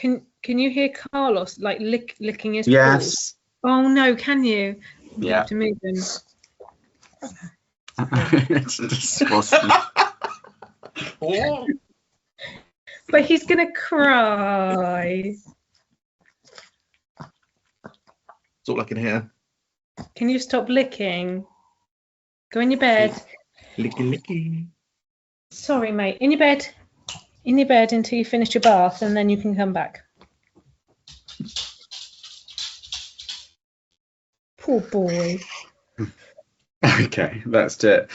Can you hear Carlos like licking his paws? Yes. Oh no, can you? You Yeah. have to move him. It's disgusting. But he's gonna cry. That's all I can hear. Can you stop licking? Go in your bed. Licky. Sorry, mate. In your bed. In your bed until you finish your bath, and then you can come back. Poor boy. Okay, let's do it.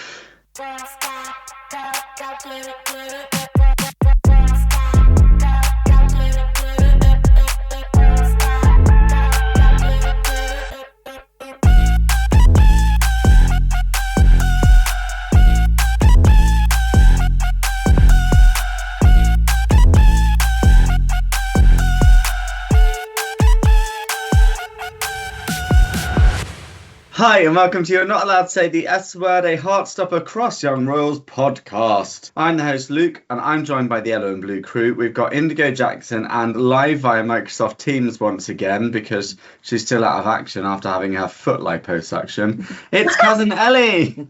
Hi, and welcome to You're Not Allowed to Say the S Word, a Heartstopper Cross Young Royals podcast. I'm the host, Luke, and I'm joined by the Yellow and Blue crew. We've got Indigo Jackson and live via Microsoft Teams once again because she's still out of action after having her foot liposuction. It's cousin Ellie!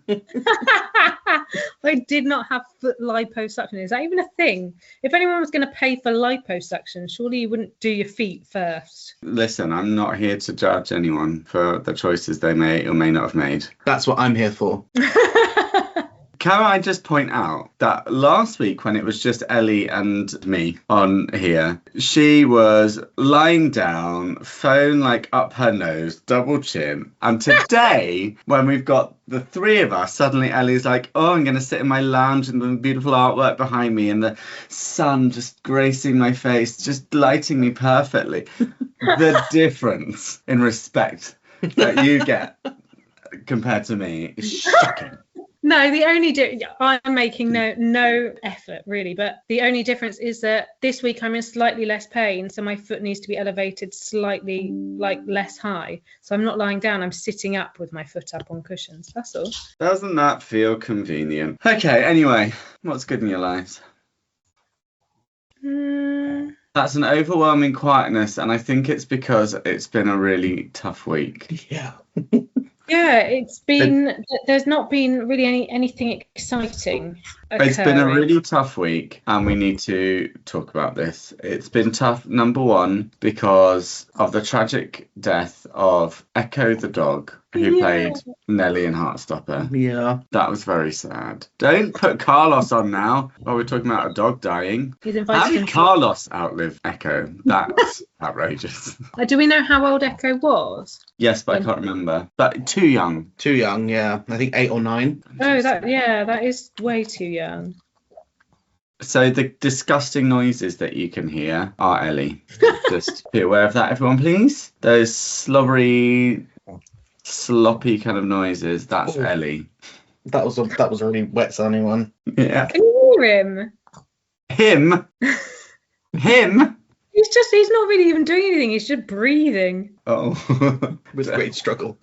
I did not have foot liposuction. Is that even a thing? If anyone was going to pay for liposuction, surely you wouldn't do your feet first. Listen, I'm not here to judge anyone for the choices they may or may not have made. That's what I'm here for. Can I just point out that last week when it was just Ellie and me on here, she was lying down, phone like up her nose, double chin. And today, when we've got the three of us, suddenly Ellie's like, oh, I'm going to sit in my lounge and the beautiful artwork behind me and the sun just gracing my face, just lighting me perfectly. The difference in respect that you get compared to me is shocking. No, the only I'm making no effort really, but the only difference is that this week I'm in slightly less pain, so my foot needs to be elevated slightly like less high. So I'm not lying down, I'm sitting up with my foot up on cushions. That's all. Doesn't that feel convenient? Okay, anyway, what's good in your lives? That's an overwhelming quietness, and I think it's because it's been a really tough week. Yeah. Yeah, it's been. There's not been really anything exciting occurring. It's been a really tough week, and we need to talk about this. It's been tough, number one, because of the tragic death of Echo the dog, who played Nellie in Heartstopper. Yeah. That was very sad. Don't put Carlos on now while we're talking about a dog dying. He's invited How did Carlos outlive Echo? That's outrageous. Do we know how old Echo was? Yes, but I can't remember. But too young. Too young, yeah. I think 8 or 9. Oh, that is way too young. So the disgusting noises that you can hear are Ellie. Just be aware of that, everyone, please. Those slobbery, sloppy kind of noises. That's Ellie. That was a really wet sounding one. Yeah. Can you hear him? Him? Him? He's not really even doing anything. He's just breathing. Oh. With great struggle.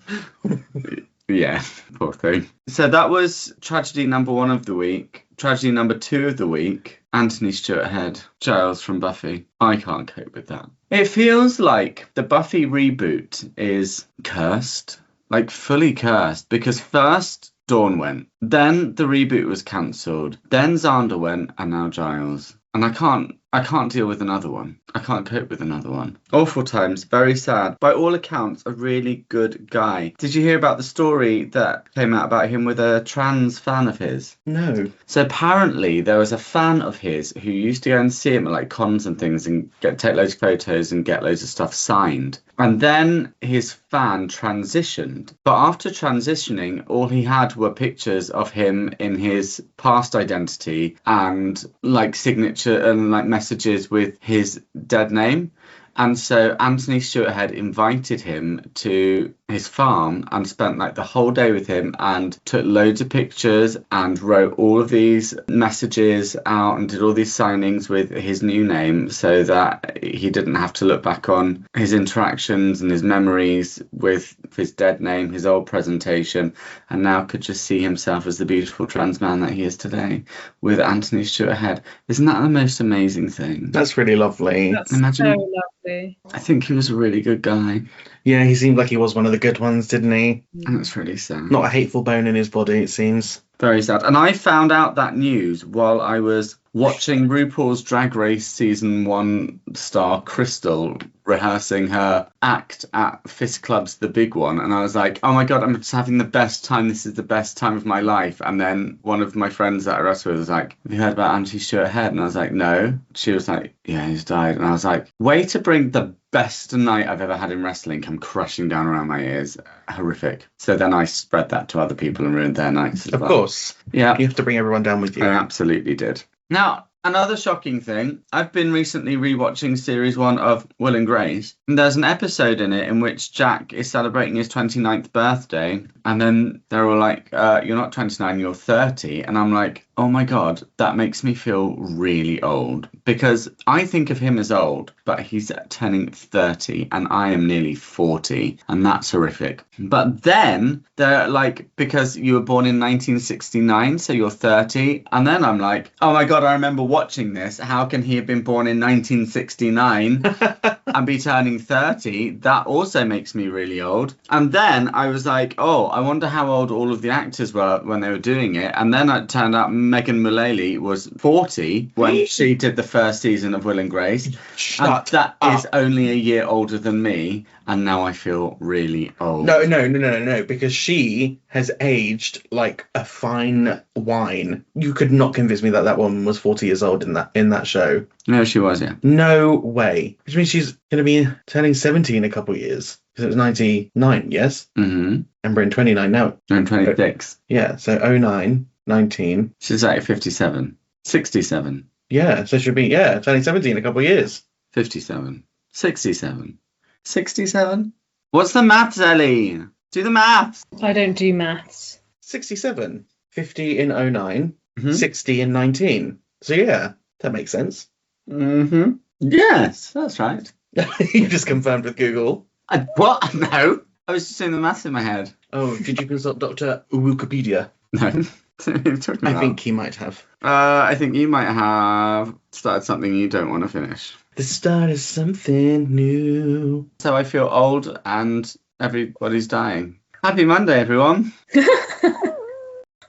Yeah, poor thing. So that was tragedy number 1 of the week. Tragedy number 2 of the week, Anthony Stewart Head, Giles from Buffy. I can't cope with that. It feels like the Buffy reboot is cursed, like fully cursed, because first Dawn went, then the reboot was cancelled, then Xander went, and now Giles. And I can't deal with another one. I can't cope with another one. Awful times, very sad. By all accounts, a really good guy. Did you hear about the story that came out about him with a trans fan of his? No. So apparently there was a fan of his who used to go and see him at like cons and things and take loads of photos and get loads of stuff signed. And then his fan transitioned. But after transitioning, all he had were pictures of him in his past identity and like signature and like messages with his dead name. And so Anthony Stewart Head invited him to his farm and spent like the whole day with him and took loads of pictures and wrote all of these messages out and did all these signings with his new name so that he didn't have to look back on his interactions and his memories with his dead name, his old presentation, and now could just see himself as the beautiful trans man that he is today with Anthony Stewart Head. Isn't that the most amazing thing? That's really lovely. That's Imagine- so lovely. I think he was a really good guy. Yeah, he seemed like he was one of the good ones, didn't he? And it's really sad. Not a hateful bone in his body, it seems. Very sad. And I found out that news while I was watching RuPaul's Drag Race Season 1 star Crystal rehearsing her act at Fist Club's The Big One. And I was like, oh my God, I'm just having the best time. This is the best time of my life. And then one of my friends that I wrestled with was like, have you heard about Anthony Stewart Head? And I was like, no. She was like, yeah, he's died. And I was like, way to bring the best night I've ever had in wrestling come crushing down around my ears. Horrific. So then I spread that to other people and ruined their nights as Of well. course. Yeah. You have to bring everyone down with you. I absolutely did. Now, another shocking thing, I've been recently rewatching series 1 of Will and Grace, and there's an episode in it in which Jack is celebrating his 29th birthday, and then they're all like, you're not 29, you're 30, and I'm like, oh my God, that makes me feel really old, because I think of him as old, but he's turning 30, and I am nearly 40, and that's horrific. But then they're like, because you were born in 1969, so you're 30, and then I'm like, oh my God, I remember watching this. How can he have been born in 1969 and be turning 30? That also makes me really old. And then I was like, oh, I wonder how old all of the actors were when they were doing it. And then it turned out Megan Mullally was 40 when she did the first season of Will and Grace. Shut That up. is only a year older than me. And now I feel really old. No, because she has aged like a fine wine. You could not convince me that that woman was 40 years old in that show. No, she was, yeah. No way. Which means she's going to be turning 70 in a couple of years. Because it was 99, yes? Mm-hmm. And we're in 29 now. I'm 26. Yeah, so 09, 19. She's like 57. 67. Yeah, so she'll be, turning 70 in a couple of years. 57. 67. 67? What's the maths, Ellie? Do the maths. I don't do maths. 67. 50 in 09, Mhm. 60 in 19. So yeah, that makes sense. Mm-hmm. Yes, that's right. You just confirmed with Google. What? No. I was just doing the maths in my head. Oh, did you consult Dr. Wikipedia? No. What are you talking I about? think he might have. I think you might have started something you don't want to finish. The start is something new. So I feel old and everybody's dying. Happy Monday, everyone.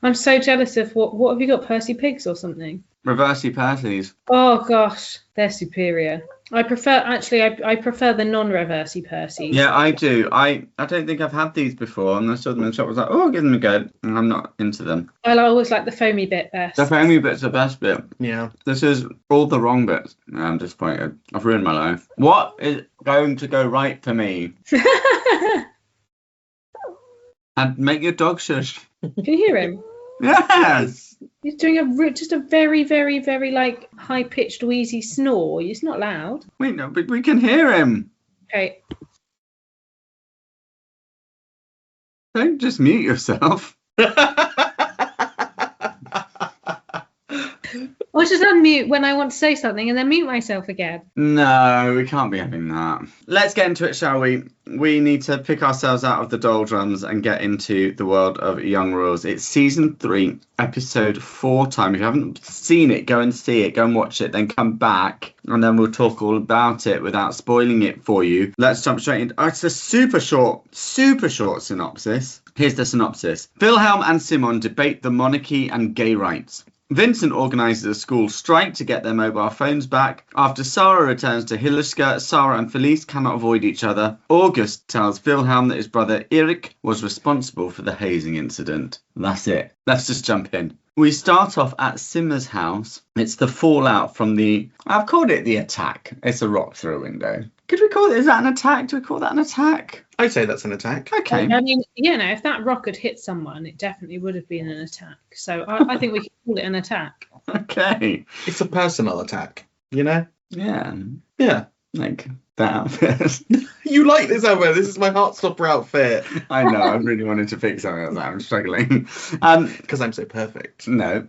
I'm so jealous of what have you got, Percy Pigs or something? Reversey Percy's. Oh gosh, they're superior. I prefer the non-reversey Percy. Yeah, I do. I don't think I've had these before, and I saw them in the shop. I was like, oh, I'll give them a go. And I'm not into them. I always like the foamy bit best. The foamy bit's the best bit. Yeah. This is all the wrong bits. I'm disappointed. I've ruined my life. What is going to go right for me? And make your dog shush. Can you hear him? Yes. He's doing just a very, very, very like high-pitched, wheezy snore. It's not loud. Wait, no, but we can hear him. Okay. Don't just mute yourself. I'll just unmute when I want to say something and then mute myself again. No, we can't be having that. Let's get into it, shall we? We need to pick ourselves out of the doldrums and get into the world of Young Royals. It's season 3, episode 4 time. If you haven't seen it, go and see it. Go and watch it. Then come back and then we'll talk all about it without spoiling it for you. Let's jump straight in. Oh, it's a super short synopsis. Here's the synopsis. Wilhelm and Simon debate the monarchy and gay rights. Vincent organises a school strike to get their mobile phones back. After Sarah returns to Hillerska, Sarah and Felice cannot avoid each other. August tells Wilhelm that his brother Erik was responsible for the hazing incident. That's it. Let's just jump in. We start off at Simmer's house. It's the fallout from I've called it the attack. It's a rock through a window. Could we call it, is that an attack? Do we call that an attack? I'd say that's an attack. Okay. I mean, if that rock had hit someone, it definitely would have been an attack. So I think we could call it an attack. Okay. It's a personal attack, you know? Yeah. Yeah. Like that outfit. You like this outfit? This is my Heartstopper outfit. I know, I really wanted to pick something else. I'm struggling. Because I'm so perfect. No.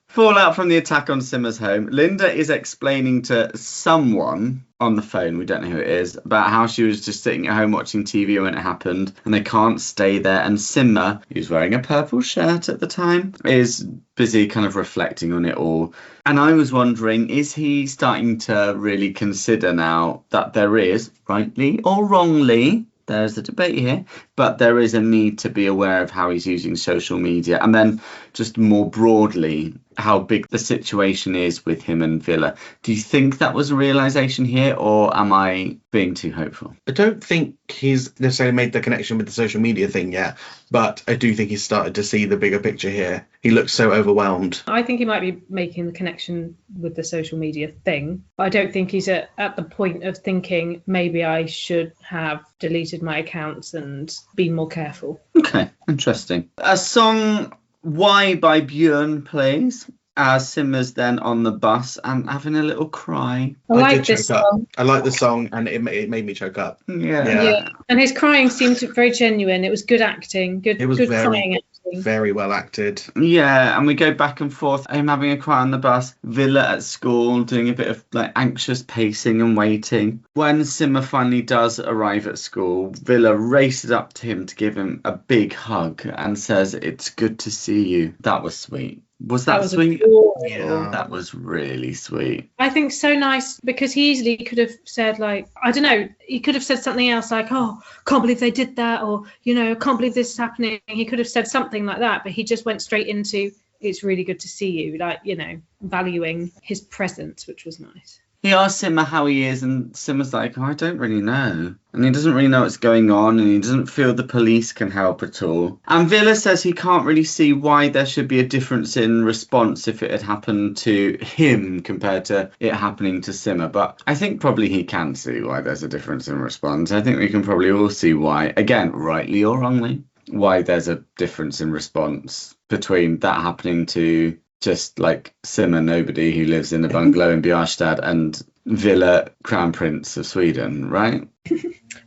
Fallout from the attack on Simmer's home. Linda is explaining to someone on the phone, we don't know who it is, about how she was just sitting at home watching TV when it happened, and they can't stay there. And Simmer, who's wearing a purple shirt at the time, is busy kind of reflecting on it all. And I was wondering, is he starting to really consider now that there is, rightly or wrongly, there's a debate here, but there is a need to be aware of how he's using social media, and then just more broadly how big the situation is with him and Villa. Do you think that was a realization here, or am I being too hopeful? I don't think he's necessarily made the connection with the social media thing yet, but I do think he's started to see the bigger picture here. He looks so overwhelmed. I think he might be making the connection with the social media thing. I don't think he's at the point of thinking maybe I should have deleted my accounts and been more careful. Okay, interesting. A song Why by Bjoern plays as Simmer's then on the bus and having a little cry. I like this song. I like the song, and it made me choke up. Yeah. And his crying seemed very genuine. It was good acting. Good crying acting. Very well acted. Yeah, and we go back and forth. Him having a cry on the bus, Villa at school doing a bit of like anxious pacing and waiting. When Simmer finally does arrive at school, Villa races up to him to give him a big hug and says, "It's good to see you." That was sweet. Was that sweet? Yeah, that was really sweet. I think so nice, because he easily could have said, like, I don't know, he could have said something else like, "Oh, can't believe they did that," or, you know, "Can't believe this is happening." He could have said something like that, but he just went straight into, "It's really good to see you," like, you know, valuing his presence, which was nice. He asks Simmer how he is, and Simmer's like, "Oh, I don't really know." And he doesn't really know what's going on, and he doesn't feel the police can help at all. And Villa says he can't really see why there should be a difference in response if it had happened to him compared to it happening to Simmer. But I think probably he can see why there's a difference in response. I think we can probably all see why, again, rightly or wrongly, why there's a difference in response between that happening to just like Simmer, nobody who lives in a bungalow in Björstad, and Villa, Crown Prince of Sweden, right?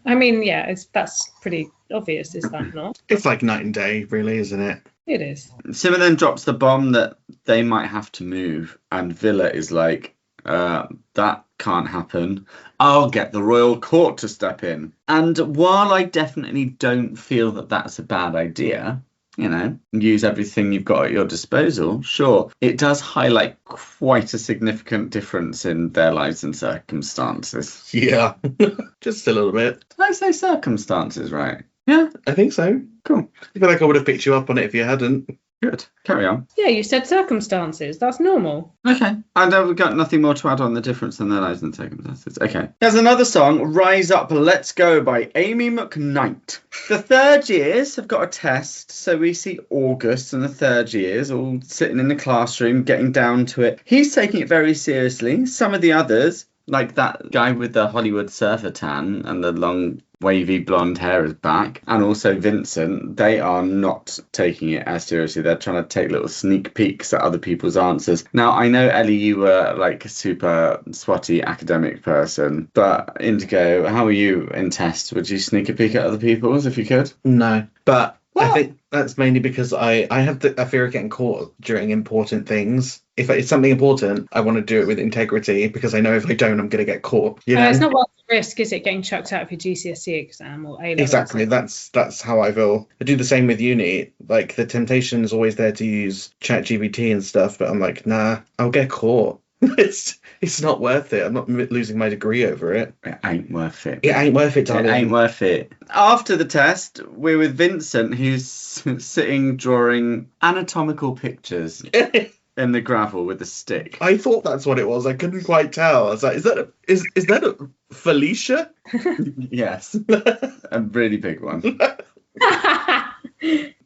I mean, yeah, that's pretty obvious, is that not? It's like night and day, really, isn't it? It is. Simmer then drops the bomb that they might have to move, and Villa is like, that can't happen. I'll get the royal court to step in. And while I definitely don't feel that that's a bad idea, you know, use everything you've got at your disposal, sure, it does highlight quite a significant difference in their lives and circumstances. Yeah, just a little bit. Did I say circumstances right? Yeah, I think so. cool. I feel like I would have picked you up on it if you hadn't. Good. Carry on. Yeah, you said circumstances. That's normal. Okay. And we've got nothing more to add on the difference in their lives and circumstances. Okay. There's another song, Rise Up, Let's Go by Amy McKnight. The third years have got a test. So we see August and the third years all sitting in the classroom, getting down to it. He's taking it very seriously. Some of the others, like that guy with the Hollywood surfer tan and the long wavy blonde hair is back, and also Vincent, they are not taking it as seriously. They're trying to take little sneak peeks at other people's answers. Now, I know, Ellie, you were like a super swotty academic person, but Indigo, how are you in tests? Would you sneak a peek at other people's if you could? No, but What? I think that's mainly because I have a fear of getting caught during important things. If it's something important, I want to do it with integrity, because I know if I don't, I'm going to get caught. You know? It's not worth the risk, is it, getting chucked out of your GCSE exam or A-level? Exactly. That's how I feel. I do the same with uni. Like, the temptation is always there to use ChatGPT and stuff, but I'm like, nah, I'll get caught. It's not worth it. I'm not losing my degree over it. It ain't worth it. It ain't worth it, darling. It ain't worth it. After the test, we're with Vincent, who's sitting drawing anatomical pictures in the gravel with a stick. I thought that's what it was. I couldn't quite tell. I was like, is that a Felicia? Yes. A really big one.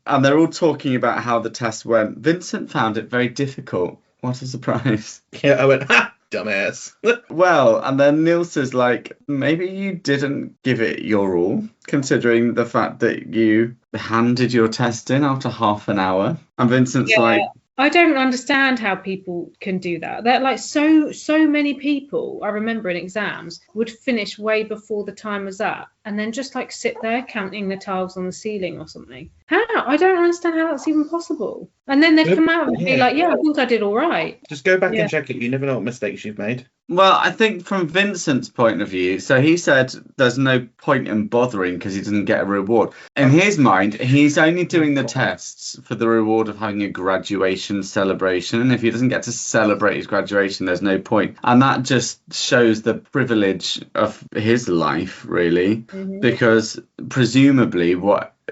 And they're all talking about how the test went. Vincent found it very difficult. What a surprise. Yeah, I went, ha! Dumbass. Well, and then Nils is like, maybe you didn't give it your all, considering the fact that you handed your test in after half an hour. And Vincent's like, I don't understand how people can do that. That like so many people, I remember in exams, would finish way before the time was up and then just like sit there counting the tiles on the ceiling or something. How? I don't understand how that's even possible. And then they'd come out and be like, yeah, I think I did all right. Just go back and check it. You never know what mistakes you've made. Well, I think from Vincent's point of view, so he said there's no point in bothering because he doesn't get a reward. In his mind, he's only doing the tests for the reward of having a graduation celebration. And if he doesn't get to celebrate his graduation, there's no point. And that just shows the privilege of his life, really, because presumably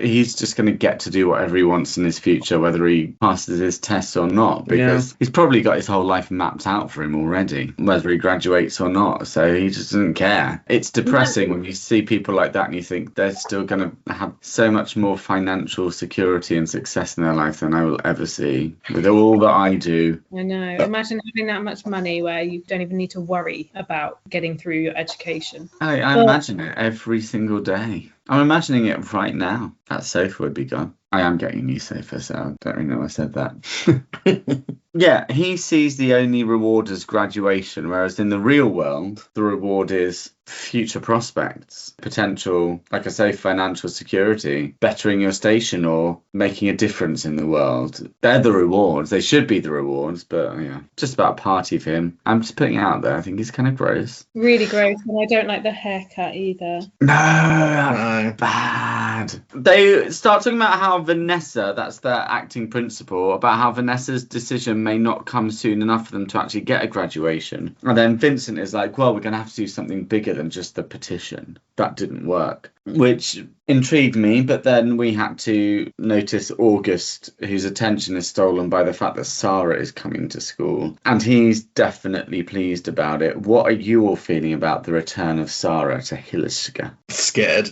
he's just going to get to do whatever he wants in his future, whether he passes his tests or not, because he's probably got his whole life mapped out for him already, whether he graduates or not. So he just doesn't care. It's depressing when you see people like that and you think they're still going to have so much more financial security and success in their life than I will ever see with all that I do. I know. Imagine having that much money where you don't even need to worry about getting through your education. I imagine it every single day. I'm imagining it right now. That sofa would be gone. I am getting a new sofa, so I don't really know why I said that. Yeah, he sees the only reward as graduation, whereas in the real world, the reward is future prospects, potential, like I say, financial security, bettering your station or making a difference in the world. They're the rewards. They should be the rewards, but yeah, just about a party for him. I'm just putting it out there. I think he's kind of gross. Really gross, and I don't like the haircut either. No, bad. They start talking about how Vanessa, that's their acting principal, about how Vanessa's decision may not come soon enough for them to actually get a graduation. And then Vincent is like, well, we're going to have to do something bigger than just the petition. That didn't work, which intrigued me. But then we had to notice August, whose attention is stolen by the fact that Sarah is coming to school. And he's definitely pleased about it. What are you all feeling about the return of Sarah to Hillesga? Scared.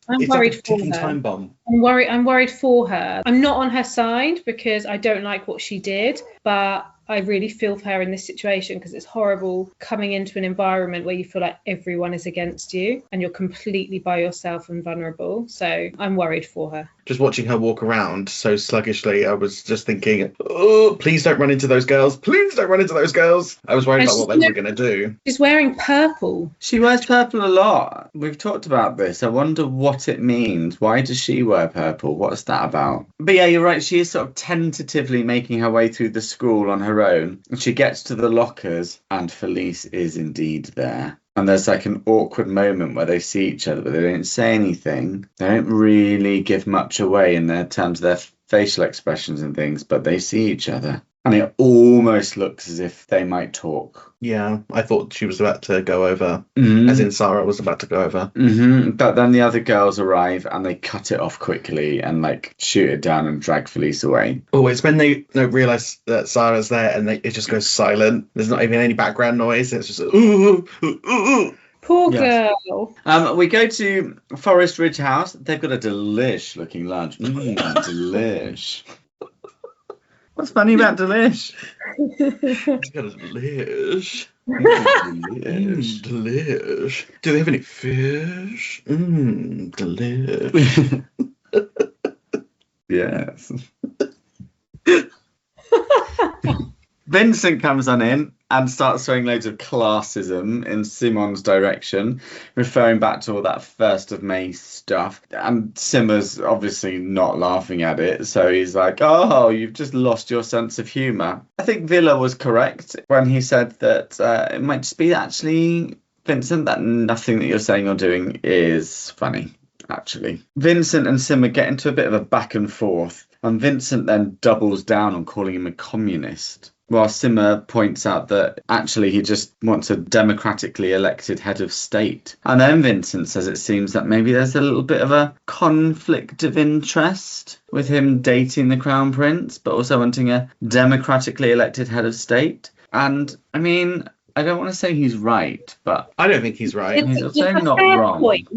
I'm It's worried like a for ticking her. time bomb. I'm worried for her. I'm not on her side because I don't like what she did, but I really feel for her in this situation because it's horrible coming into an environment where you feel like everyone is against you and you're completely by yourself and vulnerable. So I'm worried for her. Just watching her walk around so sluggishly, I was just thinking, oh, please don't run into those girls. Please don't run into those girls. I was worried And about what they were going to do. She's wearing purple. She wears purple a lot. We've talked about this. I wonder what it means. Why does she wear purple? What's that about? But yeah, you're right. She is sort of tentatively making her way through the school on her own. And she gets to the lockers and Felice is indeed there. And there's like an awkward moment where they see each other, but they don't say anything. They don't really give much away in their terms of their facial expressions and things, but they see each other. And it almost looks as if they might talk. Yeah, I thought she was about to go over, Mm-hmm. as in Sarah was about to go over. Mm-hmm. But then the other girls arrive and they cut it off quickly and like shoot it down and drag Felice away. Oh, it's when they don't realise that Sarah's there and it just goes silent. There's not even any background noise. It's just, ooh, ooh, ooh. Poor Yes. girl. We go to Forest Ridge House. They've got a delish looking lunch. Delish. What's funny about delish? It's got a delish. Delish. Delish. Do they have any fish? Delish. Yes. Vincent comes on in and starts throwing loads of classism in Simon's direction, referring back to all that 1st of May stuff. And Simmer's obviously not laughing at it, so he's like, oh, you've just lost your sense of humour. I think Villa was correct when he said that it might just be actually, Vincent, that nothing that you're saying or doing is funny, actually. Vincent and Simmer get into a bit of a back and forth, and Vincent then doubles down on calling him a communist. While Simmer points out that actually he just wants a democratically elected head of state. And then Vincent says it seems that maybe there's a little bit of a conflict of interest with him dating the Crown Prince, but also wanting a democratically elected head of state. And, I mean, I don't want to say he's right, but I don't think he's right. He's It's also a not fair wrong. point.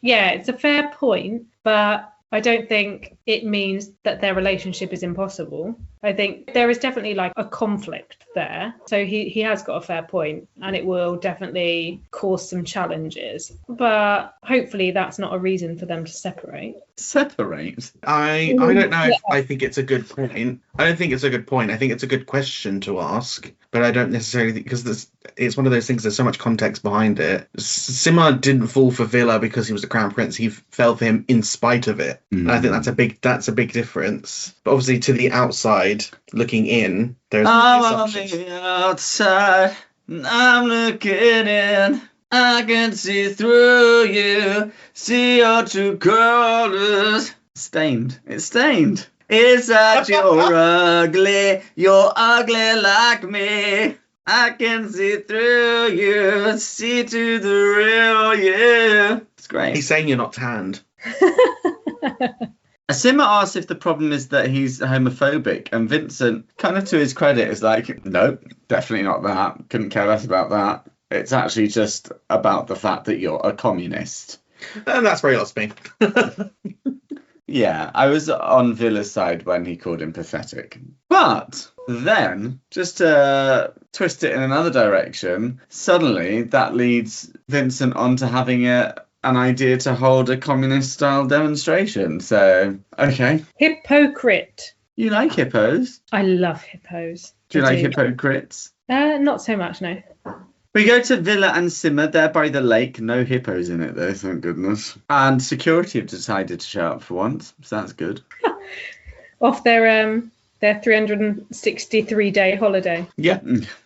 Yeah, it's a fair point, but I don't think it means that their relationship is impossible. I think there is definitely like a conflict there. So he has got a fair point, and it will definitely cause some challenges, but hopefully that's not a reason for them to separate. Separate? I don't know if I think it's a good point. I don't think it's a good point. I think it's a good question to ask, but I don't necessarily think, because it's one of those things, there's so much context behind it. Simar didn't fall for Villa because he was the crown prince. He fell for him in spite of it. And I think that's a big difference. But obviously, to the outside looking in, there's I'm on the outside, I'm looking in. I can see through you, see your true colors. Stained. It's stained. It's that you're ugly like me. I can see through you, see to the real you. It's great. He's saying you're not tanned. Simmer asks if the problem is that he's homophobic, and Vincent, kind of to his credit, is like, no, definitely not that. Couldn't care less about that. It's actually just about the fact that you're a communist. And that's where he lost me. Yeah, I was on Villa's side when he called him pathetic. But then, just to twist it in another direction, suddenly that leads Vincent on to having an idea to hold a communist-style demonstration. So, okay. Hypocrite. You like hippos? I love hippos. Do you like hypocrites? Not so much, no. We go to Villa and Simmer. They're by the lake. No hippos in it, though, thank goodness. And security have decided to show up for once, so that's good. Off their 363-day holiday. Yeah.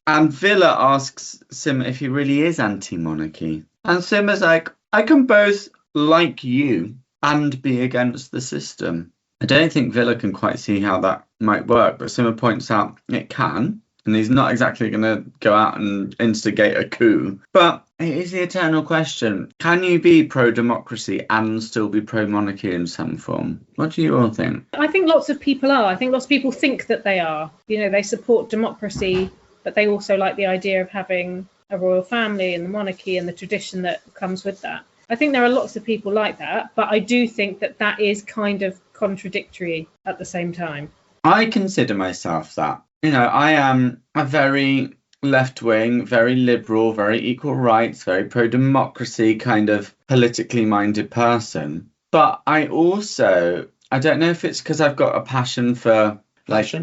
And Villa asks Simmer if he really is anti-monarchy. And Simmer's like, I can both like you and be against the system. I don't think Villa can quite see how that might work, but Simmer points out it can. And he's not exactly going to go out and instigate a coup. But it is the eternal question. Can you be pro-democracy and still be pro-monarchy in some form? What do you all think? I think lots of people are. I think lots of people think that they are. You know, they support democracy, but they also like the idea of having a royal family and the monarchy and the tradition that comes with that. I think there are lots of people like that, but I do think that is kind of contradictory at the same time. I consider myself that. You know, I am a very left-wing, very liberal, very equal rights, very pro-democracy kind of politically minded person. But I don't know if it's because I've got a passion for, like,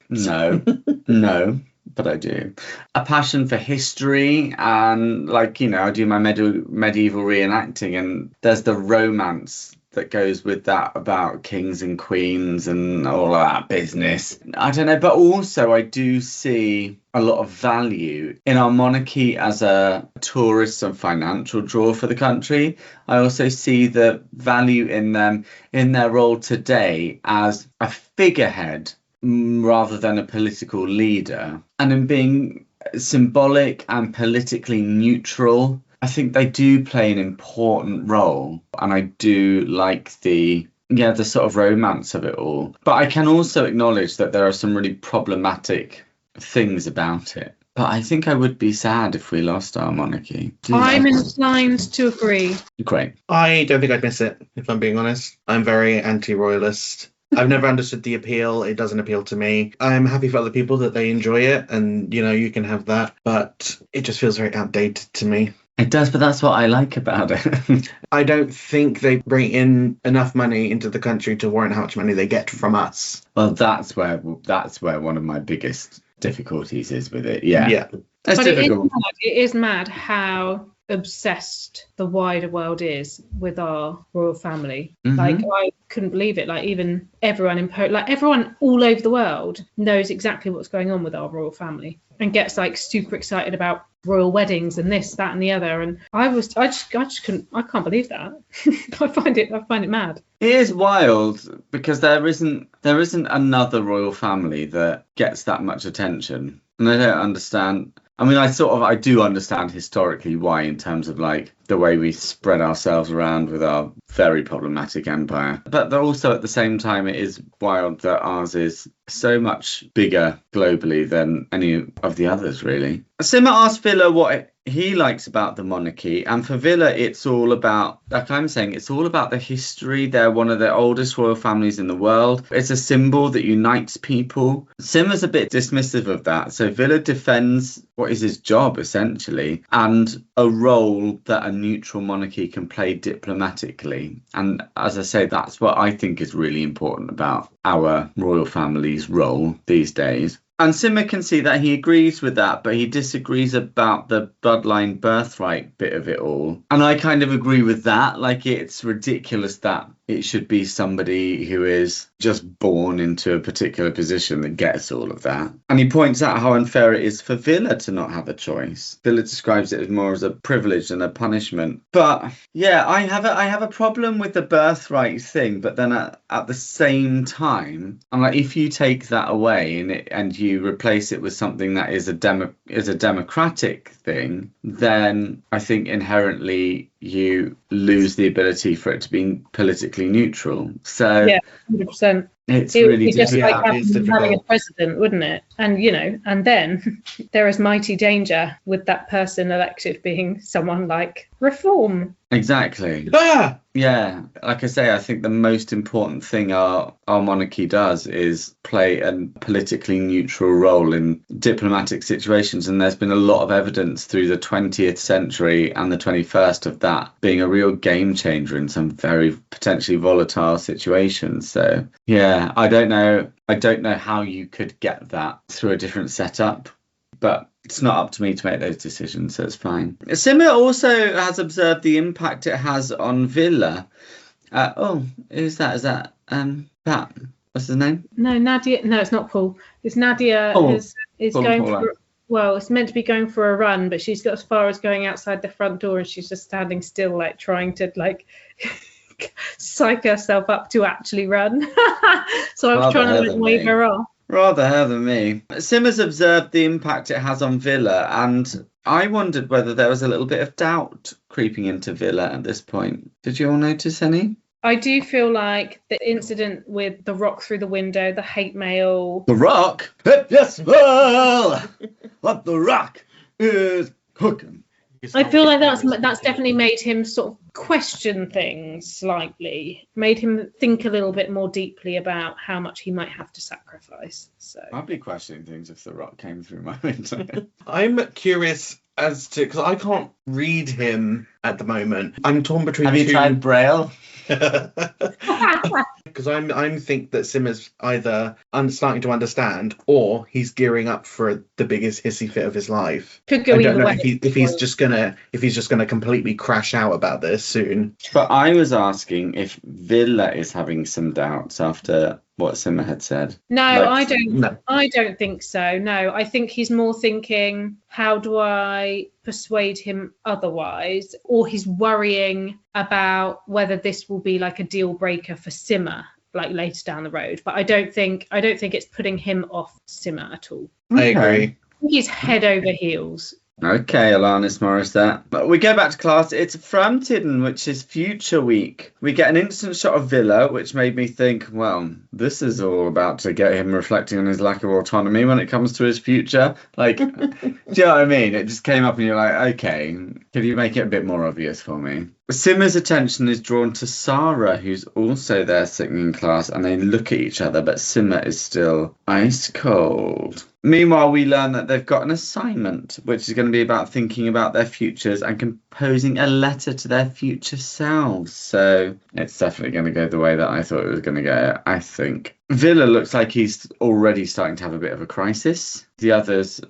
no, but I do. A passion for history and, like, you know, I do my medieval reenacting and there's the romance that goes with that about kings and queens and all of that business. I don't know, but also I do see a lot of value in our monarchy as a tourist and financial draw for the country. I also see the value in them in their role today as a figurehead rather than a political leader, and in being symbolic and politically neutral. I think they do play an important role, and I do like the sort of romance of it all. But I can also acknowledge that there are some really problematic things about it. But I think I would be sad if we lost our monarchy. I'm inclined to agree. Great. I don't think I'd miss it, if I'm being honest. I'm very anti-royalist. I've never understood the appeal. It doesn't appeal to me. I'm happy for other people that they enjoy it, and, you know, you can have that. But it just feels very outdated to me. It does, but that's what I like about it. I don't think they bring in enough money into the country to warrant how much money they get from us. Well, that's where one of my biggest difficulties is with it. Yeah. Yeah. It's but difficult. it is mad how obsessed the wider world is with our royal family. Mm-hmm. Like, I couldn't believe it. Like, even everyone everyone all over the world knows exactly what's going on with our royal family and gets like super excited about royal weddings and this, that, and the other. And I can't believe that. I find it mad. It is wild because there isn't another royal family that gets that much attention, and I don't understand. I mean, I do understand historically why, in terms of like the way we spread ourselves around with our very problematic empire. But also at the same time, it is wild that ours is so much bigger globally than any of the others, really. Simmer asked Villa what he likes about the monarchy, and for Villa it's all about, like I'm saying, it's all about the history. They're one of the oldest royal families in the world. It's a symbol that unites people. Simmer's a bit dismissive of that, so Villa defends what is his job essentially, and a role that a neutral monarchy can play diplomatically. And as I say, that's what I think is really important about our royal family's role these days. And Simmer can see that he agrees with that, but he disagrees about the bloodline birthright bit of it all. And I kind of agree with that. Like, it's ridiculous that it should be somebody who is just born into a particular position that gets all of that. And he points out how unfair it is for Villa to not have a choice. Villa describes it as more as a privilege than a punishment. But yeah, I have a problem with the birthright thing. But then at the same time, I'm like, if you take that away and you replace it with something that is a democratic thing, then I think inherently you lose the ability for it to be politically neutral. So yeah, 100%. It's it really would be just difficult. like having a president, wouldn't it? And and then there is mighty danger with that person elected being someone like Reform. Exactly. Ah! Yeah, like I say, I think the most important thing our monarchy does is play a politically neutral role in diplomatic situations, and there's been a lot of evidence through the 20th century and the 21st of that being a real game changer in some very potentially volatile situations. So yeah, I don't know how you could get that through a different setup, but it's not up to me to make those decisions, so it's fine. Simmer also has observed the impact it has on Villa. Who's that? Is that Pat? What's his name? No, Nadia. No, it's not Paul. It's Nadia. Is going for. Well, it's meant to be going for a run, but she's got as far as going outside the front door, and she's just standing still, like trying to psych herself up to actually run. So I was trying to wave her off. Rather her than me. Simmer's observed the impact it has on Villa, and I wondered whether there was a little bit of doubt creeping into Villa at this point. Did you all notice any? I do feel like the incident with the rock through the window, the hate mail. The rock? Yes, well, what the rock is cooking. I feel like that's definitely made him sort of question things slightly, made him think a little bit more deeply about how much he might have to sacrifice. So I'd be questioning things if the rock came through my window. I'm curious as to, because I can't read him at the moment. I'm torn between. Have you tried Braille? Because I'm think that Simmer's either starting to understand, or he's gearing up for the biggest hissy fit of his life. Could go either way. If he's just gonna completely crash out about this soon. But I was asking if Villa is having some doubts after what Simmer had said. No, I don't. No. I don't think so. No, I think he's more thinking, how do I persuade him otherwise? Or he's worrying about whether this will be like a deal breaker for Simmer, like later down the road. But I don't think it's putting him off Simmer at all. I agree. I think he's head over heels. Okay, Alanis Morissette. But we go back to class. It's Framtiden, which is Future Week. We get an instant shot of Villa, which made me think, well, this is all about to get him reflecting on his lack of autonomy when it comes to his future. Like, do you know what I mean? It just came up and you're like, okay, can you make it a bit more obvious for me? Simmer's attention is drawn to Sarah, who's also there sitting in class, and they look at each other, but Simmer is still ice cold. Meanwhile, we learn that they've got an assignment, which is going to be about thinking about their futures and composing a letter to their future selves. So it's definitely going to go the way that I thought it was going to go, I think. Villa looks like he's already starting to have a bit of a crisis.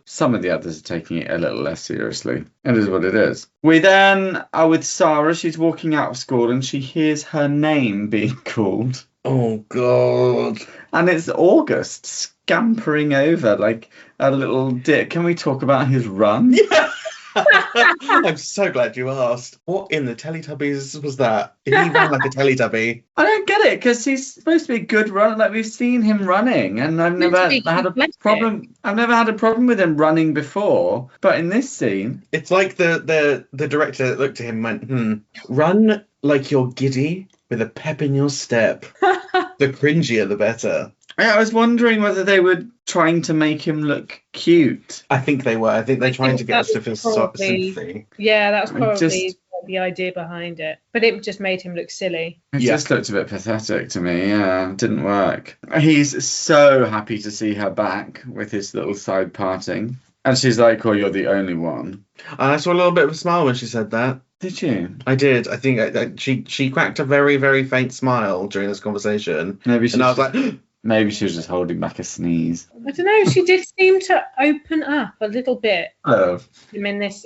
Some of the others are taking it a little less seriously. It is what it is. We then are with Sarah. She's walking out of school and she hears her name being called. Oh, God. And it's August scampering over like a little dick. Can we talk about his run? Yeah. I'm so glad you asked. What in the Teletubbies was that? Did he run like a Teletubby? I don't get it, because he's supposed to be a good runner. Like, we've seen him running, and I've never had a problem. I've never had a problem with him running before. But in this scene, it's like the director looked at him and went, run like you're giddy with a pep in your step. The cringier, the better. I was wondering whether they were trying to make him look cute. I think they were. I think they're trying to get us to feel sympathy. Yeah, that was probably the idea behind it. But it just made him look silly. It just looked a bit pathetic to me. Yeah, didn't work. He's so happy to see her back with his little side parting. And she's like, oh, you're the only one. And I saw a little bit of a smile when she said that. Did you? I did. I think she cracked a very, very faint smile during this conversation. And I was like... Maybe she was just holding back a sneeze. I don't know. She did seem to open up a little bit. Oh. In this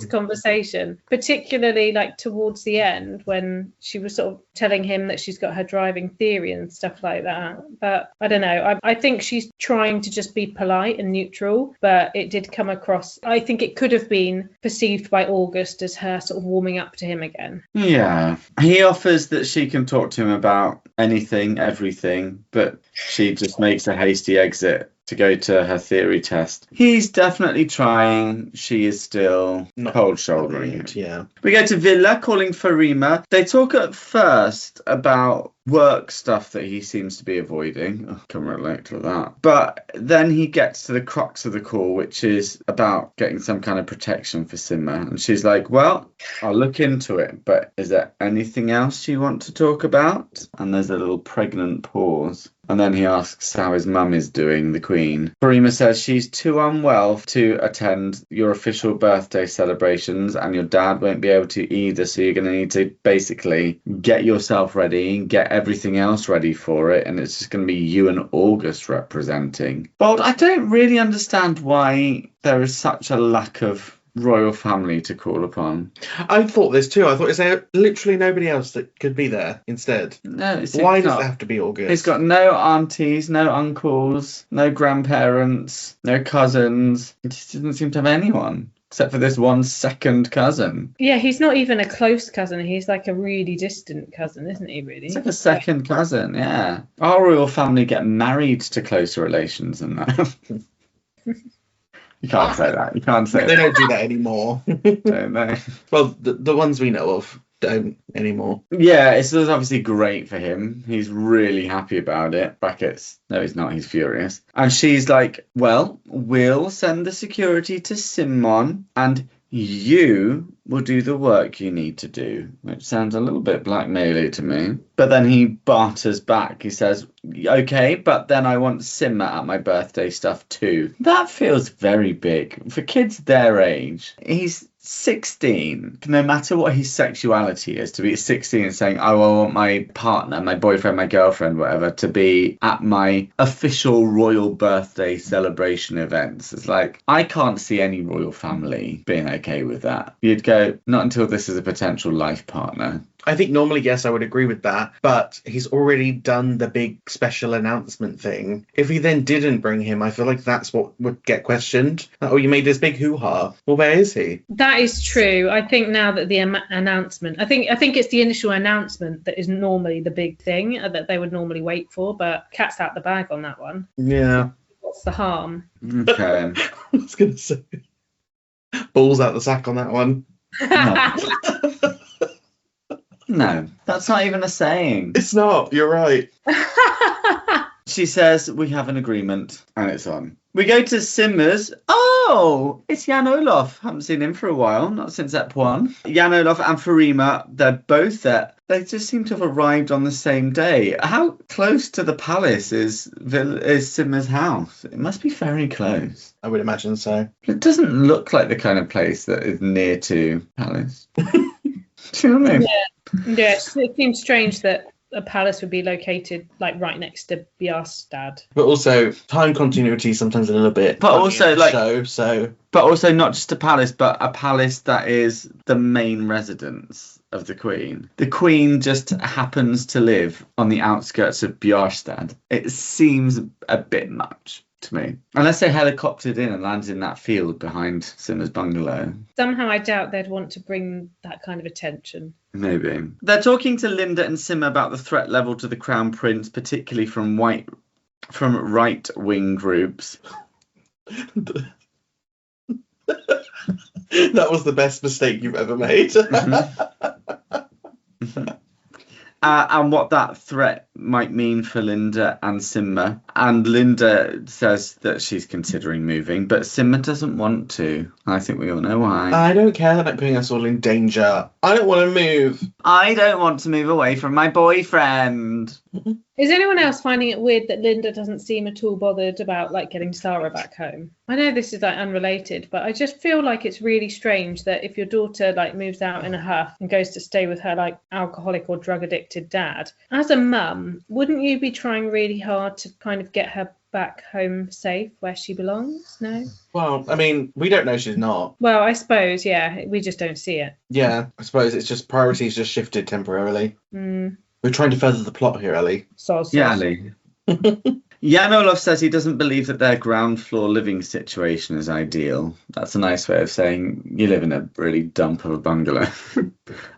conversation, particularly like towards the end when she was sort of telling him that she's got her driving theory and stuff like that. But I don't know. I think she's trying to just be polite and neutral, but it did come across. I think it could have been perceived by August as her sort of warming up to him again. Yeah. He offers that she can talk to him about anything, everything, but she just makes a hasty exit to go to her theory test. He's definitely trying. She is still cold shouldering it. Yeah. We go to Villa, calling Farima. They talk at first about work stuff that he seems to be avoiding. I can relate to that. But then he gets to the crux of the call, which is about getting some kind of protection for Simma. And she's like, well, I'll look into it, but is there anything else you want to talk about? And there's a little pregnant pause. And then he asks how his mum is doing, the Queen. Farima says she's too unwell to attend your official birthday celebrations, and your dad won't be able to either, so you're going to need to basically get yourself ready, get everything else ready for it, and it's just going to be you and August representing. But I don't really understand why there is such a lack of royal family to call upon. I thought this too. I thought, is there literally nobody else that could be there instead? No, why does it have to be August? He's got no aunties, no uncles, no grandparents, no cousins. He just doesn't seem to have anyone. Except for this one second cousin. Yeah, he's not even a close cousin. He's like a really distant cousin, isn't he, really? It's like a second cousin, yeah. Our royal family get married to closer relations than that. You can't say that. You can't say They don't do that anymore. Don't they? Well, the ones we know of don't anymore. Yeah, it's obviously great for him. He's really happy about it. Brackets. No, he's not. He's furious. And she's like, well, we'll send the security to Simon and you will do the work you need to do, which sounds a little bit blackmail-y to me. But then he barters back. He says, okay, but then I want Simma at my birthday stuff too. That feels very big. For kids their age, he's 16. No matter what his sexuality is, to be 16 and saying, oh, I want my partner, my boyfriend, my girlfriend, whatever, to be at my official royal birthday celebration events. It's like, I can't see any royal family being okay with that. You'd go, not until this is a potential life partner. I think normally, yes, I would agree with that, but he's already done the big special announcement thing. If he then didn't bring him, I feel like that's what would get questioned. Oh, you made this big hoo-ha. Well, where is he? That is true. I think now that the announcement, I think it's the initial announcement that is normally the big thing that they would normally wait for, but cat's out the bag on that one. Yeah. What's the harm? Okay. I was going to say, balls out the sack on that one. No, that's not even a saying. It's not. You're right. She says, we have an agreement, and it's on. We go to Simmer's. Oh, it's Jan Olof. Haven't seen him for a while, not since Ep 1. Jan Olof and Farima, they're both there. They just seem to have arrived on the same day. How close to the palace is Simmer's house? It must be very close. I would imagine so. It doesn't look like the kind of place that is near to palace. Do you know what I mean? Yeah, it seems strange that a palace would be located like right next to Bjorstad. But also time continuity sometimes a little bit. But also like But also not just a palace, but a palace that is the main residence of the Queen. The Queen just happens to live on the outskirts of Bjorstad. It seems a bit much to me. Unless they helicoptered in and landed in that field behind Simmer's bungalow. Somehow I doubt they'd want to bring that kind of attention. Maybe. They're talking to Linda and Simmer about the threat level to the Crown Prince, particularly from right-wing groups. That was the best mistake you've ever made. And what that threat might mean for Linda and Simma. And Linda says that she's considering moving, but Simma doesn't want to. I think we all know why. I don't care about putting us all in danger. I don't want to move. I don't want to move away from my boyfriend. Is anyone else finding it weird that Linda doesn't seem at all bothered about like getting Sarah back home? I know this is like unrelated, but I just feel like it's really strange that if your daughter like moves out in a huff and goes to stay with her like alcoholic or drug addicted dad, as a mum, wouldn't you be trying really hard to kind of get her back home safe where she belongs? No? Well, I mean, we don't know she's not. Well, I suppose, yeah, we just don't see it. Yeah, I suppose it's just priorities just shifted temporarily. Mm. We're trying to further the plot here, Ellie. Yeah, Ellie. Jan Olaf says he doesn't believe that their ground floor living situation is ideal. That's a nice way of saying you live in a really dump of a bungalow and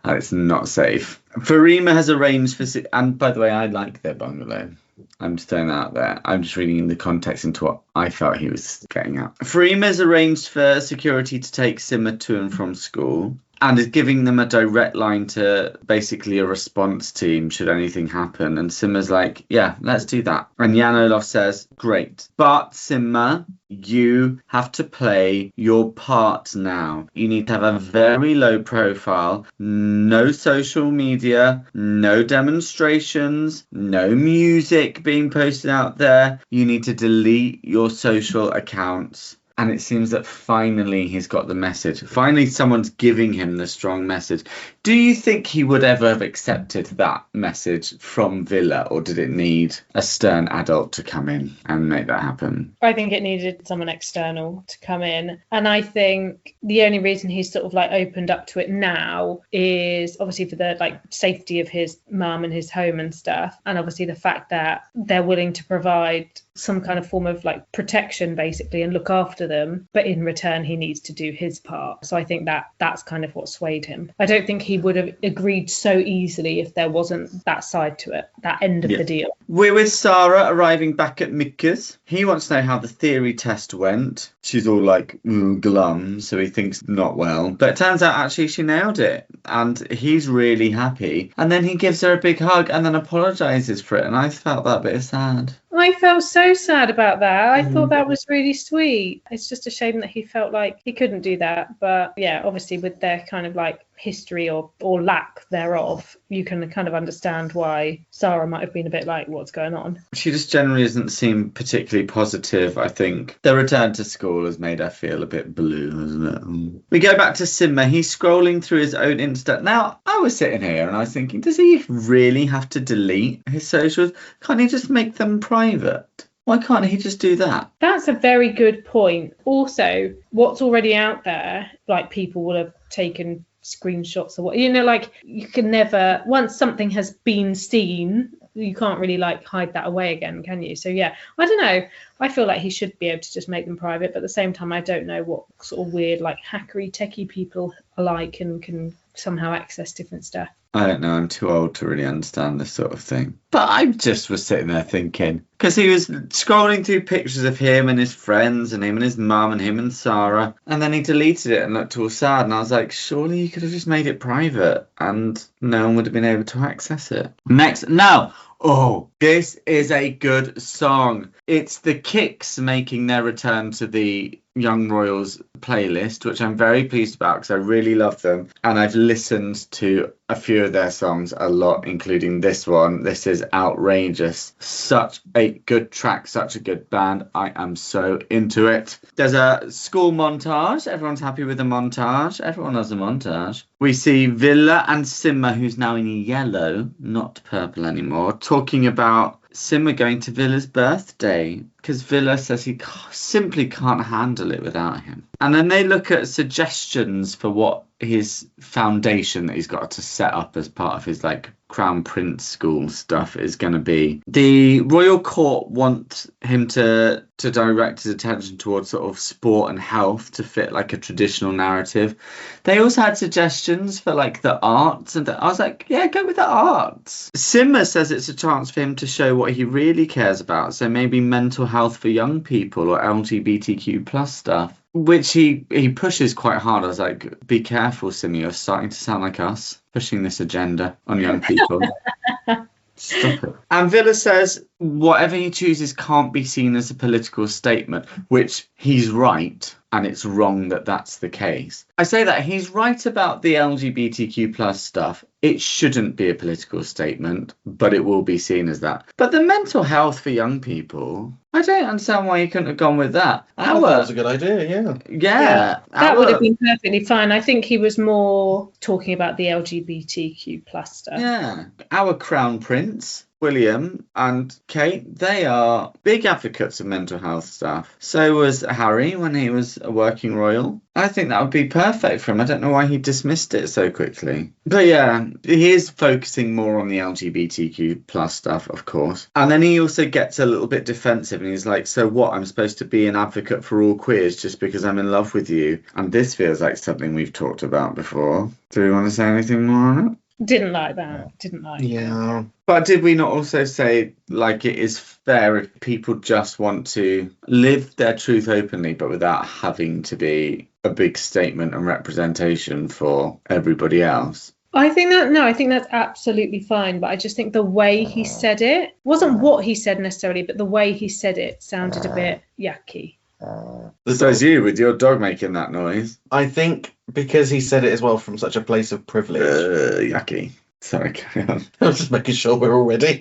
it's not safe. Farima has arranged for... And by the way, I like their bungalow. I'm just throwing that out there. I'm just reading in the context into what I felt he was getting at. Farima's arranged for security to take Simma to and from school and is giving them a direct line to basically a response team should anything happen. And Simma's like, yeah, let's do that. And Jan Olaf says, great. But Simma, you have to play your part now. You need to have a very low profile, no social media, no demonstrations, no music being posted out there. You need to delete your social accounts. And it seems that finally he's got the message. Finally, someone's giving him the strong message. Do you think he would ever have accepted that message from Villa, or did it need a stern adult to come in and make that happen? I think it needed someone external to come in. And I think the only reason he's sort of like opened up to it now is obviously for the like safety of his mum and his home and stuff. And obviously the fact that they're willing to provide some kind of form of like protection basically and look after them, but in return he needs to do his part. So I think that that's kind of what swayed him. I don't think he would have agreed so easily if there wasn't that side to it, that end of the deal. We're with Sarah arriving back at Mika's. He wants to know how the theory test went. She's all like glum, so he thinks not well, but it turns out actually she nailed it and he's really happy. And then he gives her a big hug and then apologizes for it, and I felt that bit sad. I felt so sad about that. I thought that was really sweet. It's just a shame that he felt like he couldn't do that. But yeah, obviously with their kind of like history or lack thereof, you can kind of understand why Sarah might have been a bit like, what's going on? She just generally doesn't seem particularly positive, I think. The return to school has made her feel a bit blue, hasn't it? We go back to Simma. He's scrolling through his own Insta. Now, I was sitting here and I was thinking, does he really have to delete his socials? Can't he just make them private? Why can't he just do that? That's a very good point. Also, what's already out there, like people will have taken screenshots or what, you know, like you can never, once something has been seen, you can't really like hide that away again, can you? So yeah, I don't know. I feel like he should be able to just make them private, but at the same time, I don't know what sort of weird like hackery techie people are like and can somehow access different stuff. I don't know, I'm too old to really understand this sort of thing. But I just was sitting there thinking, because he was scrolling through pictures of him and his friends and him and his mum and him and Sarah, and then he deleted it and looked all sad, and I was like, surely you could have just made it private and no one would have been able to access it. Next, now, oh, this is a good song. It's the Kicks making their return to the Young Royals playlist, which I'm very pleased about because I really love them, and I've listened to a few of their songs a lot, including this one. This is outrageous. Such a good track, such a good band. I am so into it. There's a school montage. Everyone's happy with the montage. Everyone loves a montage. We see Villa and Simma, who's now in yellow, not purple anymore, talking about Simma going to Villa's birthday because Villa says he simply can't handle it without him. And then they look at suggestions for what his foundation that he's got to set up as part of his like Crown Prince school stuff is going to be. The royal court want him to direct his attention towards sort of sport and health to fit like a traditional narrative. They also had suggestions for like the arts, and I was like, yeah, go with the arts. Simma says it's a chance for him to show what he really cares about, so maybe mental health for young people or LGBTQ plus stuff. which he pushes quite hard. I was like, be careful, Simi, you're starting to sound like us, pushing this agenda on young people. Stop it. And Villa says whatever he chooses can't be seen as a political statement, which he's right, and it's wrong that that's the case. I say that he's right about the LGBTQ plus stuff. It shouldn't be a political statement, but it will be seen as that. But the mental health for young people, I don't understand why you couldn't have gone with that. I thought that was a good idea, yeah. Yeah. That would have been perfectly fine. I think he was more talking about the LGBTQ plus stuff. Yeah. Our Crown Prince, William and Kate, they are big advocates of mental health stuff. So was Harry when he was a working royal. I think that would be perfect for him. I don't know why he dismissed it so quickly. But yeah, he is focusing more on the LGBTQ plus stuff, of course. And then he also gets a little bit defensive and he's like, so what? I'm supposed to be an advocate for all queers just because I'm in love with you. And this feels like something we've talked about before. Do we want to say anything more on it? Didn't like that. Didn't like Yeah. But did we not also say, like, it is fair if people just want to live their truth openly, but without having to be a big statement and representation for everybody else? I think that's absolutely fine. But I just think the way he said it wasn't what he said necessarily, but the way he said it sounded a bit yucky. So is you with your dog making that noise. I think because he said it as well from such a place of privilege. Yucky. Sorry, carry on. I was just making sure we're all ready.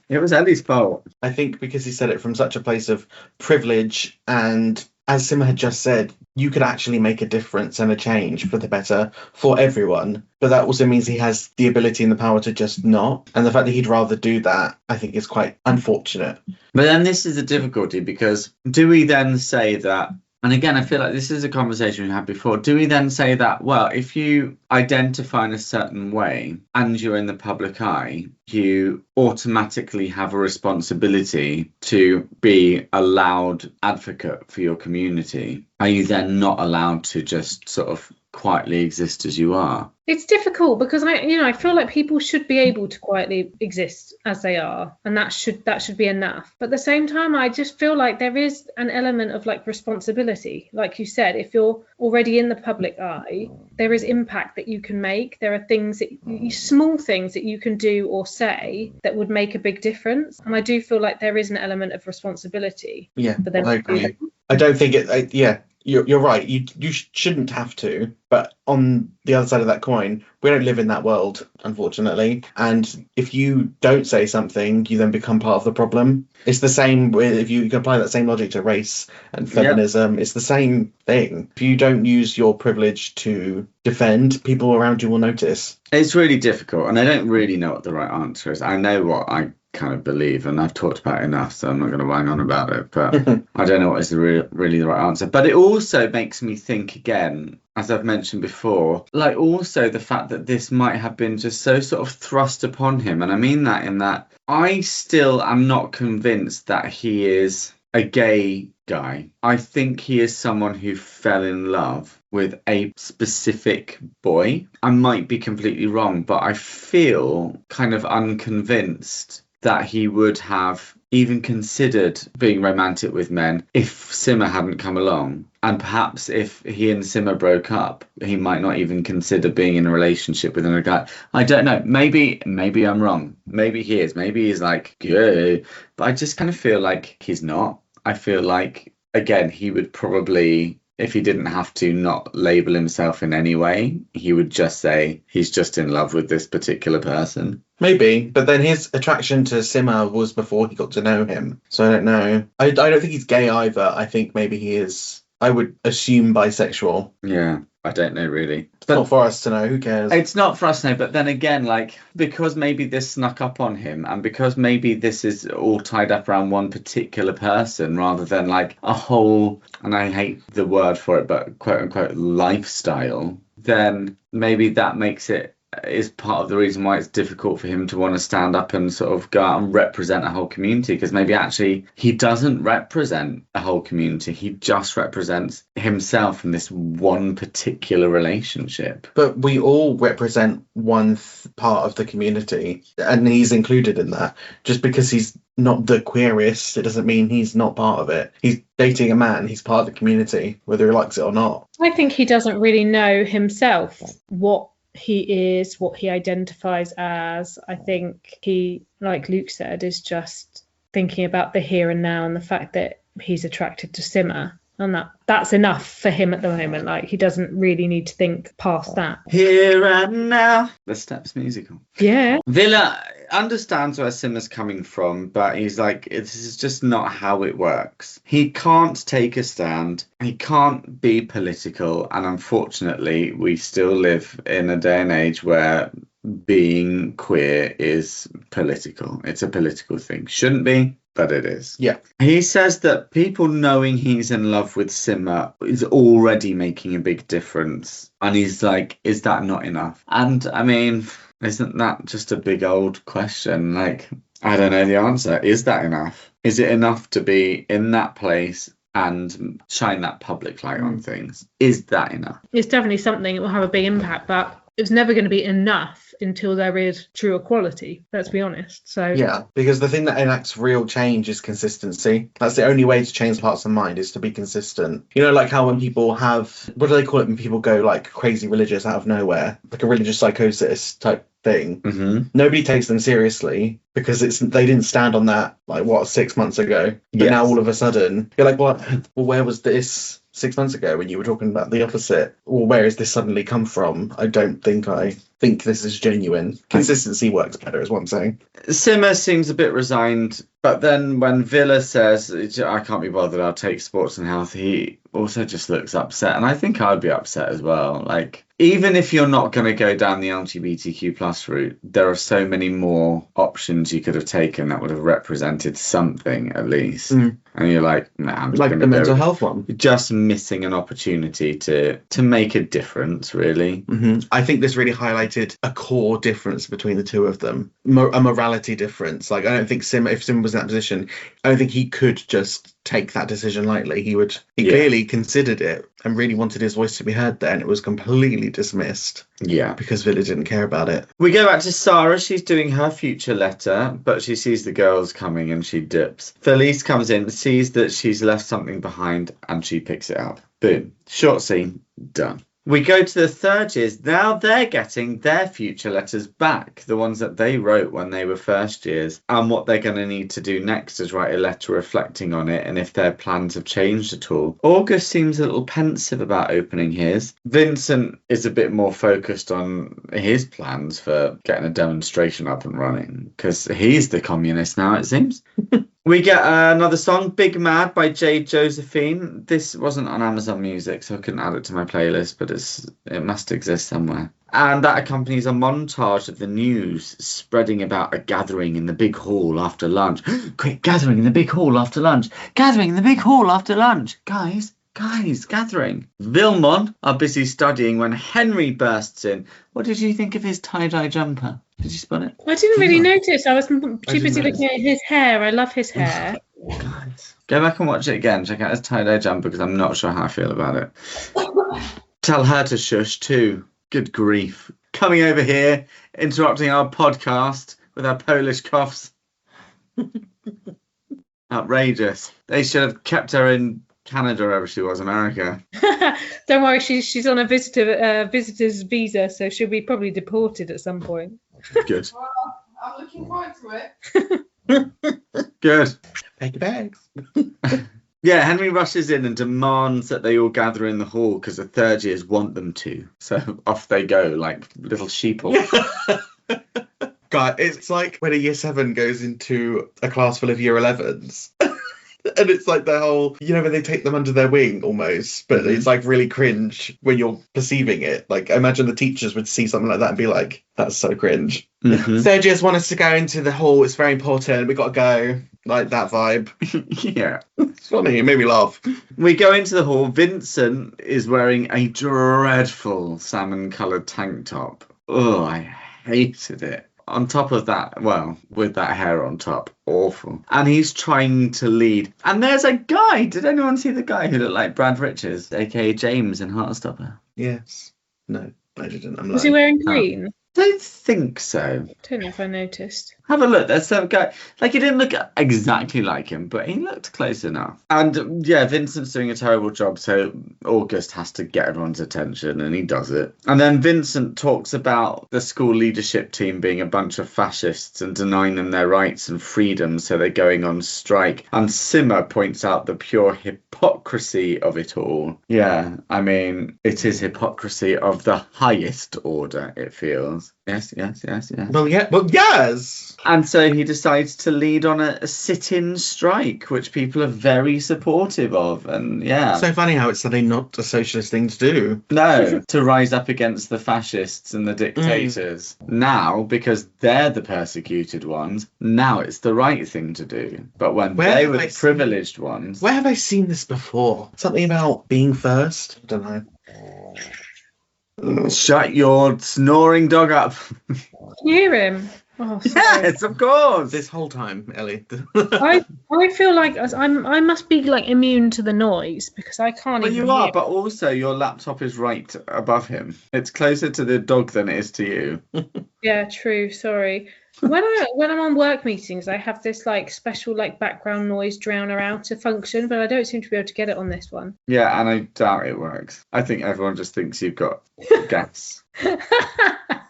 It was Ellie's fault. I think because he said it from such a place of privilege, and as Simma had just said, you could actually make a difference and a change for the better for everyone. But that also means he has the ability and the power to just not. And the fact that he'd rather do that, I think, is quite unfortunate. But then this is the difficulty, because do we then say that, and again, I feel like this is a conversation we had before, do we then say that, well, if you identify in a certain way and you're in the public eye, you automatically have a responsibility to be a loud advocate for your community? Are you then not allowed to just sort of quietly exist as you are? It's difficult because I feel like people should be able to quietly exist as they are, and that should be enough. But at the same time, I just feel like there is an element of like responsibility. Like you said, if you're already in the public eye, there is impact that you can make. There are things small things that you can do or say that would make a big difference. And I do feel like there is an element of responsibility. Yeah, for them I agree. I don't think it. Yeah. You're right. You shouldn't have to. But on the other side of that coin, we don't live in that world, unfortunately. And if you don't say something, you then become part of the problem. It's the same with, if you can apply that same logic to race and feminism, It's the same thing. If you don't use your privilege to defend, people around you will notice. It's really difficult, and I don't really know what the right answer is. I know what I kind of believe, and I've talked about it enough, so I'm not going to whine on about it, but I don't know what is really the right answer. But it also makes me think again, as I've mentioned before, like also the fact that this might have been just so sort of thrust upon him. And I mean that in that I still am not convinced that he is a gay guy. I think he is someone who fell in love with a specific boy. I might be completely wrong, but I feel kind of unconvinced that he would have even considered being romantic with men if Simma hadn't come along. And perhaps if he and Simma broke up, he might not even consider being in a relationship with another guy. I don't know. Maybe I'm wrong. Maybe he is. Maybe he's like, yeah. But I just kind of feel like he's not. I feel like, again, he would probably, if he didn't have to not label himself in any way, he would just say he's just in love with this particular person. Maybe, but then his attraction to Simma was before he got to know him. So I don't know. I don't think he's gay either. I think maybe he is, I would assume, bisexual. Yeah, I don't know really. It's not for us to know. Who cares? It's not for us to know. But then again, like, because maybe this snuck up on him, and because maybe this is all tied up around one particular person rather than like a whole, and I hate the word for it, but quote unquote lifestyle, then maybe that makes it is part of the reason why it's difficult for him to want to stand up and sort of go out and represent a whole community, because maybe actually he doesn't represent a whole community. He just represents himself in this one particular relationship. But we all represent one part of the community, and he's included in that. Just because he's not the queerest, it doesn't mean he's not part of it. He's dating a man, he's part of the community, whether he likes it or not. I think he doesn't really know himself what he is, what he identifies as. I think he, like Luke said, is just thinking about the here and now and the fact that he's attracted to Simmer. And that's enough for him at the moment. Like, he doesn't really need to think past that. Here and now. The Steps musical. Yeah. Villa understands where Simmer's coming from, but he's like, this is just not how it works. He can't take a stand. He can't be political. And unfortunately, we still live in a day and age where being queer is political. It's a political thing. Shouldn't be, but it is. Yeah. He says that people knowing he's in love with Simmer is already making a big difference. And he's like, is that not enough? And I mean, isn't that just a big old question? Like, I don't know the answer. Is that enough? Is it enough to be in that place and shine that public light on things? Is that enough? It's definitely something that will have a big impact, but it's never going to be enough until there is true equality, let's be honest. So yeah, because the thing that enacts real change is consistency. That's the only way to change hearts and mind, is to be consistent. You know, like how when people have, what do they call it when people go like crazy religious out of nowhere, like a religious psychosis type thing. Mm-hmm. Nobody takes them seriously because they didn't stand on that like 6 months ago. But now all of a sudden you're like, what? Well, where was this 6 months ago when you were talking about the opposite? Well, where has this suddenly come from? I think this is genuine. Consistency works better, is what I'm saying. Simmer seems a bit resigned, but then when Villa says, I can't be bothered, I'll take sports and health, he also just looks upset. And I think I'd be upset as well. Like, even if you're not going to go down the LGBTQ plus route, there are so many more options you could have taken that would have represented something at least. And you're like, nah, I'm just like the mental health one. Just missing an opportunity to make a difference, really. I think this really highlighted a core difference between the two of them, a morality difference. Like, I don't think if Simmer was in that position, I don't think he could just take that decision lightly. He clearly considered it and really wanted his voice to be heard there, and it was completely dismissed. Yeah. Because Villa didn't care about it. We go back to Sarah. She's doing her future letter, but she sees the girls coming and she dips. Felice comes in, sees that she's left something behind, and she picks it up. Boom. Short scene. Done. We go to the third years. Now they're getting their future letters back, the ones that they wrote when they were first years. And what they're going to need to do next is write a letter reflecting on it and if their plans have changed at all. August seems a little pensive about opening his. Vincent is a bit more focused on his plans for getting a demonstration up and running, because he's the communist now, it seems. We get another song, Big Mad by Jade Josephine. This wasn't on Amazon Music, so I couldn't add it to my playlist, but it must exist somewhere. And that accompanies a montage of the news spreading about a gathering in the big hall after lunch. Quick, gathering in the big hall after lunch. Gathering in the big hall after lunch. Guys, gathering. Vilmon are busy studying when Henry bursts in. What did you think of his tie-dye jumper? Did you spot it? I didn't really notice. I was too busy looking at his hair. I love his hair. Guys, go back and watch it again. Check out his tie-dye jumper, because I'm not sure how I feel about it. Tell her to shush too. Good grief. Coming over here, interrupting our podcast with our Polish coughs. Outrageous. They should have kept her in Canada, wherever she was, America. Don't worry, she's on a visitor's visa, so she'll be probably deported at some point. Good. Well, I'm looking forward to it. Good. Pack your bags. Yeah, Henry rushes in and demands that they all gather in the hall because the third years want them to. So off they go like little sheeple. God, it's like when a year 7 goes into a class full of year 11s. And it's like the whole, when they take them under their wing almost, but it's like really cringe when you're perceiving it. Like, I imagine the teachers would see something like that and be like, that's so cringe. Third years want us to go into the hall. It's very important. We got to go. Like that vibe. Yeah. It's funny. It made me laugh. We go into the hall. Vincent is wearing a dreadful salmon-coloured tank top. Oh, I hated it. On top of that, well, with that hair on top, awful. And he's trying to lead. And there's a guy. Did anyone see the guy who looked like Brad Richards, aka James in Heartstopper? Yes. No, I didn't. I'm Was he lying. wearing green? Don't think so. Don't know if I noticed. Have a look. There's some guy. Like, he didn't look exactly like him, but he looked close enough. And yeah, Vincent's doing a terrible job, so August has to get everyone's attention, and he does it. And then Vincent talks about the school leadership team being a bunch of fascists and denying them their rights and freedoms, so they're going on strike. And Simmer points out the pure hypocrisy of it all. Yeah, I mean, it is hypocrisy of the highest order, it feels. Yes. Well, yeah. Well, yes. And so he decides to lead on a sit-in strike, which people are very supportive of. And yeah. So funny how it's suddenly not a socialist thing to do. No, to rise up against the fascists and the dictators. Now, because they're the persecuted ones, now it's the right thing to do. But when they were the privileged ones... Where have I seen this before? Something about being first? I don't know. Shut your snoring dog up. Can you hear him? Oh, sorry. Yes, of course. This whole time, Ellie. I feel like I must be like immune to the noise because I can't Well, even you are, hear. but also your laptop is right above him. It's closer to the dog than it is to you. Yeah, true. Sorry. When I'm on work meetings, I have this like special like background noise drowner out to function, but I don't seem to be able to get it on this one. Yeah, and I doubt it works. I think everyone just thinks you've got gas.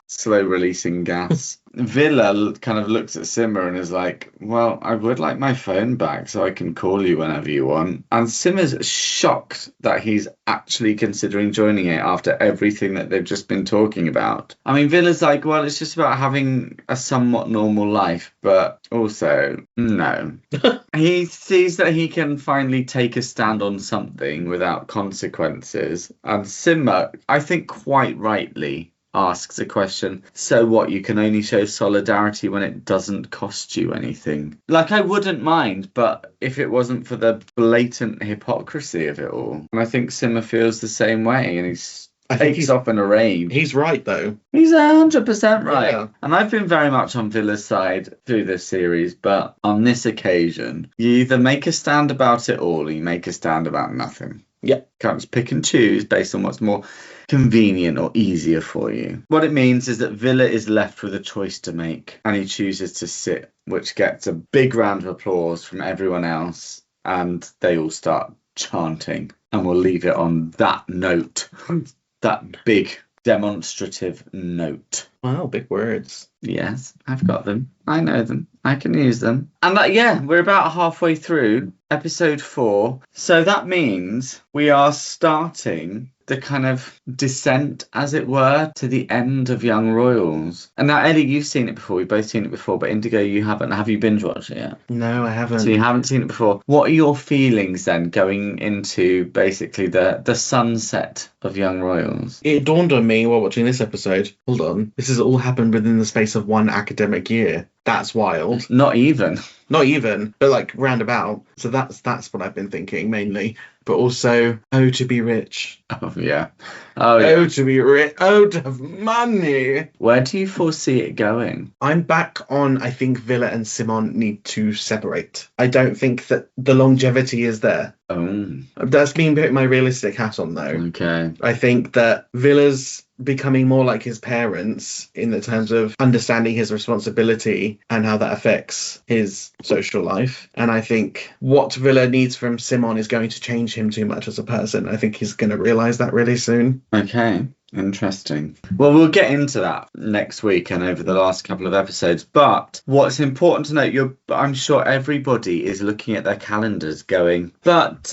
Slow releasing gas. Villa kind of looks at Simmer and is like, well, I would like my phone back so I can call you whenever you want. And Simmer's shocked that he's actually considering joining it after everything that they've just been talking about. I mean, Villa's like, well, it's just about having a somewhat normal life, but also, no. He sees that he can finally take a stand on something without consequences. And Simmer, I think quite rightly, asks a question, so what, you can only show solidarity when it doesn't cost you anything? Like, I wouldn't mind, but if it wasn't for the blatant hypocrisy of it all. And I think Simmer feels the same way, and he's off in a rage. He's right, though. He's 100% right. Yeah. And I've been very much on Villa's side through this series, but on this occasion, you either make a stand about it all, or you make a stand about nothing. Yep. Can't just pick and choose based on what's more convenient or easier for you. What it means is that Villa is left with a choice to make, and he chooses to sit, which gets a big round of applause from everyone else, and they all start chanting. And we'll leave it on that note, that big demonstrative note. Wow, big words. Yes, I've got them. I know them. I can use them. And we're about halfway through episode 4. So that means we are starting the kind of descent, as it were, to the end of Young Royals. And now, Ellie, you've seen it before. We've both seen it before, but Indigo, you haven't. Have you binge watched it yet? No, I haven't. So you haven't seen it before. What are your feelings then going into basically the sunset of Young Royals? It dawned on me while watching this episode. Hold on. This has all happened within the space of one academic year. That's wild. Not even. Not even, but like roundabout. So that's what I've been thinking mainly. But also, oh, to be rich. Oh, yeah. Oh, yeah. Oh, to be rich. Oh, to have money. Where do you foresee it going? I'm back on, I think Villa and Simon need to separate. I don't think that the longevity is there. Oh. That's me putting my realistic hat on, though. Okay. I think that Villa's becoming more like his parents in the terms of understanding his responsibility and how that affects his social life. And I think what Villa needs from Simon is going to change him too much as a person. I think he's going to realise that really soon. Okay. Interesting. Well, we'll get into that next week and over the last couple of episodes. But what's important to note, I'm sure everybody is looking at their calendars going, but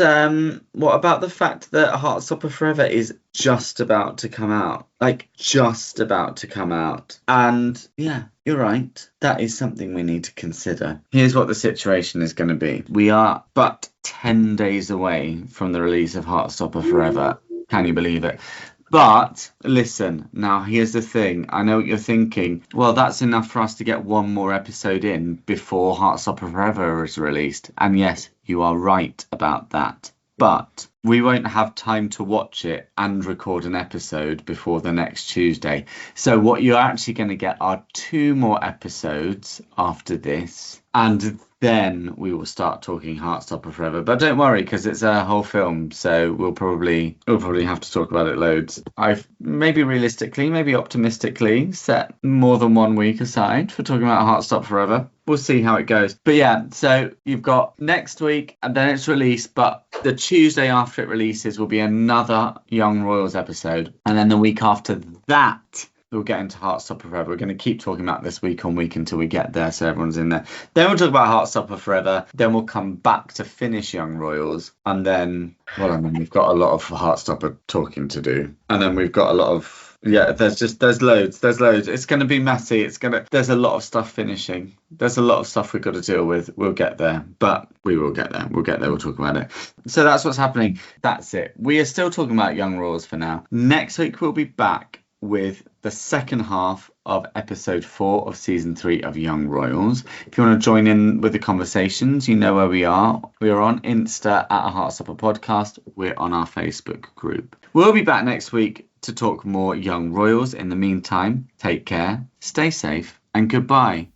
what about the fact that Heartstopper Forever is just about to come out? Like, just about to come out. And yeah, you're right. That is something we need to consider. Here's what the situation is going to be. We are but 10 days away from the release of Heartstopper Forever. Can you believe it? But listen, now here's the thing. I know what you're thinking. Well, that's enough for us to get one more episode in before Heartstopper Forever is released. And yes, you are right about that. but we won't have time to watch it and record an episode before the next Tuesday. So what you're actually going to get are 2 more episodes after this, and then we will start talking Heartstopper Forever. But don't worry, because it's a whole film, so we'll probably have to talk about it loads. I've maybe realistically, maybe optimistically set more than 1 week aside for talking about Heartstopper Forever. We'll see how it goes. But yeah, so you've got next week and then it's released, but the Tuesday after it releases will be another Young Royals episode. And then the week after that, we'll get into Heartstopper Forever. We're going to keep talking about this week on week until we get there, so everyone's in there. Then we'll talk about Heartstopper Forever. Then we'll come back to finish Young Royals. And then, well, I mean, we've got a lot of Heartstopper talking to do. And then we've got a lot of, yeah, there's loads. It's going to be messy. There's a lot of stuff finishing. There's a lot of stuff we've got to deal with. We'll get there, but we will get there. We'll talk about it. So that's what's happening. That's it. We are still talking about Young Royals for now. Next week, we'll be back with the second half of episode 4 of season 3 of Young Royals. If you want to join in with the conversations, you know where we are. We are on Insta at a Heartstopper Podcast. We're on our Facebook group. We'll be back next week to talk more Young Royals. In the meantime, take care, stay safe, and goodbye.